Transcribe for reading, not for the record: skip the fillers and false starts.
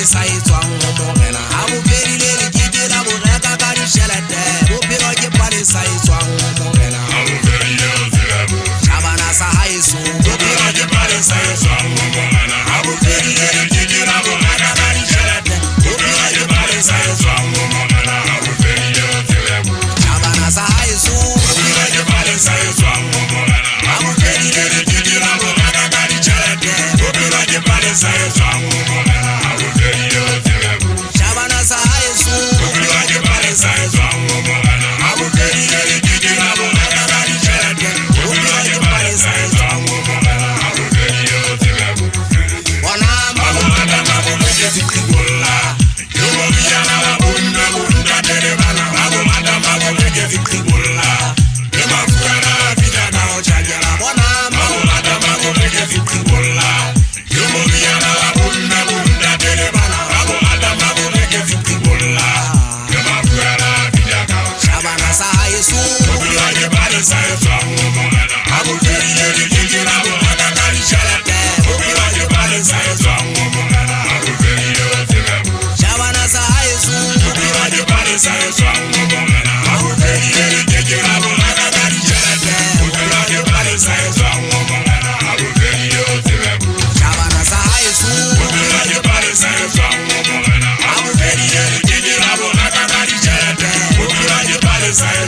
sa e tswang ho morena ha bo pherile le kete la bo reka ka ditjhelete bophelo ke palesa e tswang ho morena ha bo pherile o tsebo Shabana sa haeso bophelo ke palesa e tswang ho morena ha bo pherile le kete la bo reka ka ditjhelete bophelo ke palesa e tswang ho morena ha bo pherile o tsebo Shabana sa haeso bophelo ke palesa e tswang ho morena ha bo pherile le kete la bo reka ka ditjhelete bophelo ke palesa e tswang ho morena ha bo pherile o tsebo Shabana sa haeso bophelo ke palesa e tswang ho morena ha bo pherile le kete la bo reka ka ditjhelete bophelo ke palesa e tswang ho morena ha bo pherile o tsebo bona mabo mata mabo ke fikibolla yo mo yana la bunda tere bana mabo mata mabo ke fikibolla e mafura vida na o chanyala bona mabo mata mabo ke fikibolla yo mo yana la bunda tere bana mabo mata mabo ke fikibolla e mafura vida na o Shabana sa Yesu bophelo ke palesa e tswang ho morena ha bo pherile le kete la bo reka ka ditjhelete bophelo ke palesa e tswang ho morena ha bo pherile o tsebo Shabana sa Yesu bophelo ke palesa e tswang ho morena ha bo pherile le kete la bo reka ka ditjhelete bophelo ke palesa e tswang ho morena ha bo pherile o tsebo Shabana sa Yesu bophelo ke palesa e tswang ho morena ha bo pherile le kete la bo reka ka ditjhelete bophelo ke palesa e